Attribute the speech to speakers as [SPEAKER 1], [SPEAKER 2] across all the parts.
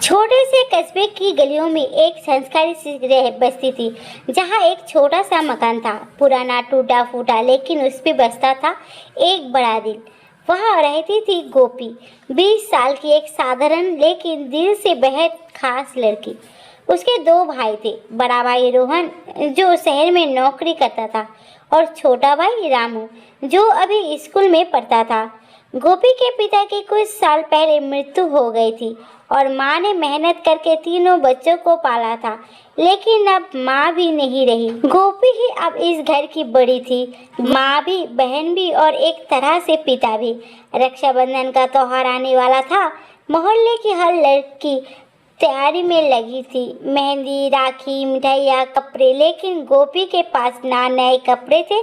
[SPEAKER 1] छोटे से कस्बे की गलियों में एक संस्कारी सी बस्ती थी, जहाँ एक छोटा सा मकान था, पुराना टूटा फूटा, लेकिन उस पे बसता था एक बड़ा दिल। वहाँ रहती थी गोपी, 20 साल की एक साधारण लेकिन दिल से बेहद खास लड़की। उसके दो भाई थे, बड़ा भाई रोहन जो शहर में नौकरी करता था और छोटा भाई रामू जो अभी स्कूल में पढ़ता था। गोपी के पिता की कुछ साल पहले मृत्यु हो गई थी और माँ ने मेहनत करके तीनों बच्चों को पाला था, लेकिन अब माँ भी नहीं रही। गोपी ही अब इस घर की बड़ी थी, माँ भी, बहन भी और एक तरह से पिता भी। रक्षाबंधन का त्योहार आने वाला था। मोहल्ले की हर लड़की तैयारी में लगी थी, मेहंदी, राखी, मिठाइयाँ, कपड़े। लेकिन गोपी के पास ना नए कपड़े थे,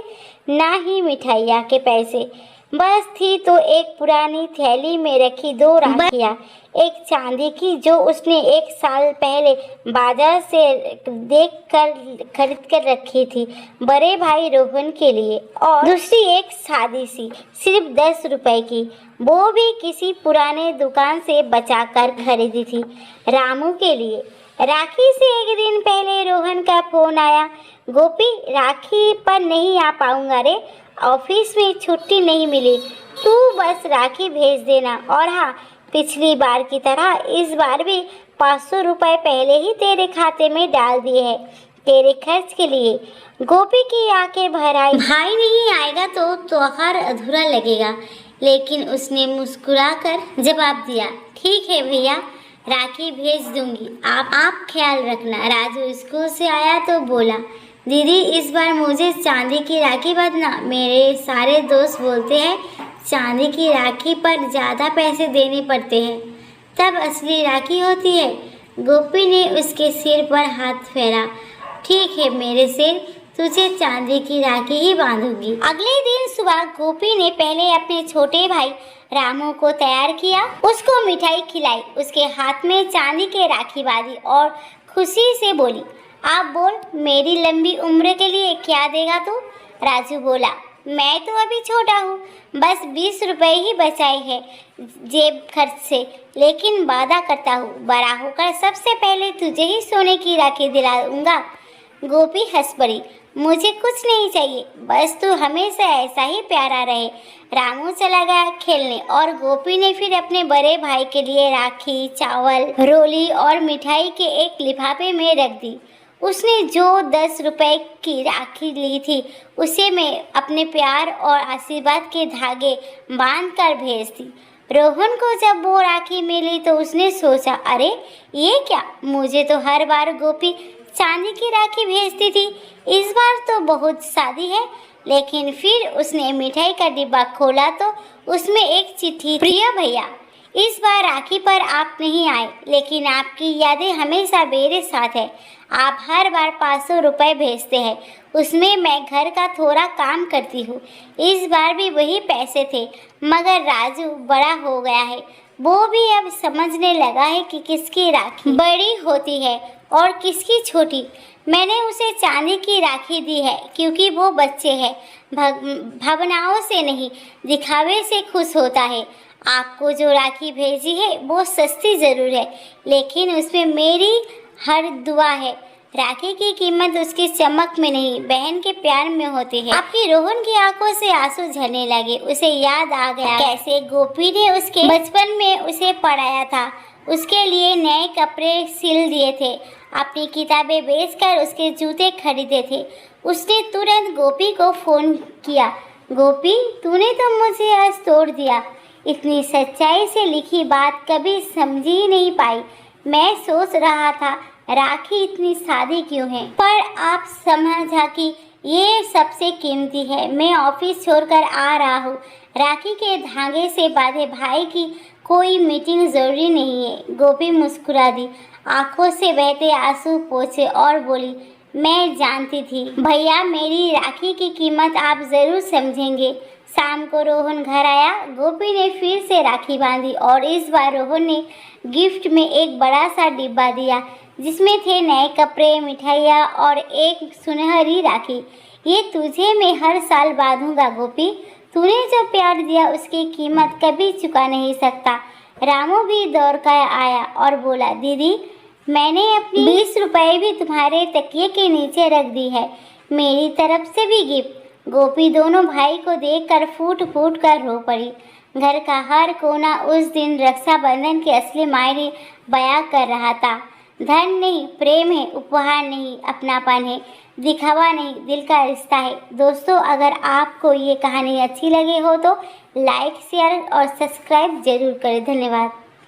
[SPEAKER 1] ना ही मिठाइयाँ के पैसे। बस थी तो एक पुरानी थैली में रखी 2 राखियाँ, एक चांदी की जो उसने 1 साल पहले बाजार से खरीद कर रखी थी बड़े भाई रोहन के लिए, और दूसरी एक सादी सी, सिर्फ 10 रुपए की, वो भी किसी पुराने दुकान से बचा कर खरीदी थी रामू के लिए। राखी से एक दिन पहले रोहन का फोन आया, गोपी राखी पर नहीं आ पाऊंगा रे, ऑफिस में छुट्टी नहीं मिली, तू बस राखी भेज देना। और हाँ, पिछली बार की तरह इस बार भी 500 रुपए पहले ही तेरे खाते में डाल दिए हैं, तेरे खर्च के लिए। गोपी की आंखें भर आई। भाई नहीं आएगा तो त्योहार अधूरा लगेगा, लेकिन उसने मुस्कुराकर जवाब दिया, ठीक है भैया, राखी भेज दूंगी, आप ख्याल रखना। राजू स्कूल से आया तो बोला, दीदी इस बार मुझे चांदी की राखी बांधना, मेरे सारे दोस्त बोलते हैं चांदी की राखी पर ज़्यादा पैसे देने पड़ते हैं, तब असली राखी होती है। गोपी ने उसके सिर पर हाथ फेरा, ठीक है मेरे सिर, तुझे चांदी की राखी ही बांधूंगी। अगले दिन सुबह गोपी ने पहले अपने छोटे भाई रामू को तैयार किया, उसको मिठाई खिलाई, उसके हाथ में चांदी की राखी बांधी और खुशी से बोली, आप बोल मेरी लंबी उम्र के लिए क्या देगा तू? राजू बोला, मैं तो अभी छोटा हूँ, बस 20 रुपए ही बचाए हैं जेब खर्च से, लेकिन वादा करता हूँ बड़ा होकर सबसे पहले तुझे ही सोने की राखी दिलाऊंगा। गोपी हंस पड़ी, मुझे कुछ नहीं चाहिए, बस तू हमेशा ऐसा ही प्यारा रहे। रामू चला गया खेलने और गोपी ने फिर अपने बड़े भाई के लिए राखी, चावल, रोली और मिठाई के एक लिफाफे में रख दी। उसने जो 10 रुपए की राखी ली थी, उसे मैं अपने प्यार और आशीर्वाद के धागे बांध कर भेज दी। रोहन को जब वो राखी मिली तो उसने सोचा, अरे ये क्या, मुझे तो हर बार गोपी चांदी की राखी भेजती थी, इस बार तो बहुत सादी है। लेकिन फिर उसने मिठाई का डिब्बा खोला तो उसमें एक चिट्ठी, प्रिय भैया, इस बार राखी पर आप नहीं आए, लेकिन आपकी यादें हमेशा मेरे साथ है। आप हर बार 500 रुपए भेजते हैं, उसमें मैं घर का थोड़ा काम करती हूँ। इस बार भी वही पैसे थे, मगर राजू बड़ा हो गया है, वो भी अब समझने लगा है कि किसकी राखी बड़ी होती है और किसकी छोटी। मैंने उसे चांदी की राखी दी है क्योंकि वो बच्चे हैं, भावनाओं से नहीं दिखावे से खुश होता है। आपको जो राखी भेजी है वो सस्ती ज़रूर है, लेकिन उसमें मेरी हर दुआ है। राखी की कीमत उसकी चमक में नहीं, बहन के प्यार में होती है। आपकी रोहन की आंखों से आंसू झरने लगे। उसे याद आ गया कैसे गोपी ने उसके बचपन में उसे पढ़ाया था, उसके लिए नए कपड़े सिल दिए थे, अपनी किताबें बेचकर उसके जूते खरीदे थे। उसने तुरंत गोपी को फ़ोन किया, गोपी तूने तो मुझे आज तोड़ दिया, इतनी सच्चाई से लिखी बात कभी समझ ही नहीं पाई। मैं सोच रहा था राखी इतनी सादी क्यों है, पर आप समझा कि ये सबसे कीमती है। मैं ऑफिस छोड़कर आ रहा हूँ, राखी के धागे से बांधे भाई की कोई मीटिंग ज़रूरी नहीं है। गोपी मुस्कुरा दी, आंखों से बहते आंसू पोंछे और बोली, मैं जानती थी भैया, मेरी राखी की कीमत आप ज़रूर समझेंगे। शाम को रोहन घर आया। गोपी ने फिर से राखी बांधी और इस बार रोहन ने गिफ्ट में एक बड़ा सा डिब्बा दिया, जिसमें थे नए कपड़े, मिठाइयाँ और एक सुनहरी राखी। ये तुझे मैं हर साल बांधूंगा गोपी, तूने जो प्यार दिया उसकी कीमत कभी चुका नहीं सकता। रामू भी दौड़ कर आया और बोला, दीदी मैंने अपनी 20 रुपए भी तुम्हारे तकिए के नीचे रख दी है, मेरी तरफ से भी गिफ्ट। गोपी दोनों भाई को देखकर फूट फूट कर रो पड़ी। घर का हर कोना उस दिन रक्षाबंधन के असली मायने बयां कर रहा था। धन नहीं, प्रेम है, उपहार नहीं, अपनापन है, दिखावा नहीं, दिल का रिश्ता है। दोस्तों, अगर आपको ये कहानी अच्छी लगी हो तो लाइक, शेयर और सब्सक्राइब जरूर करें। धन्यवाद।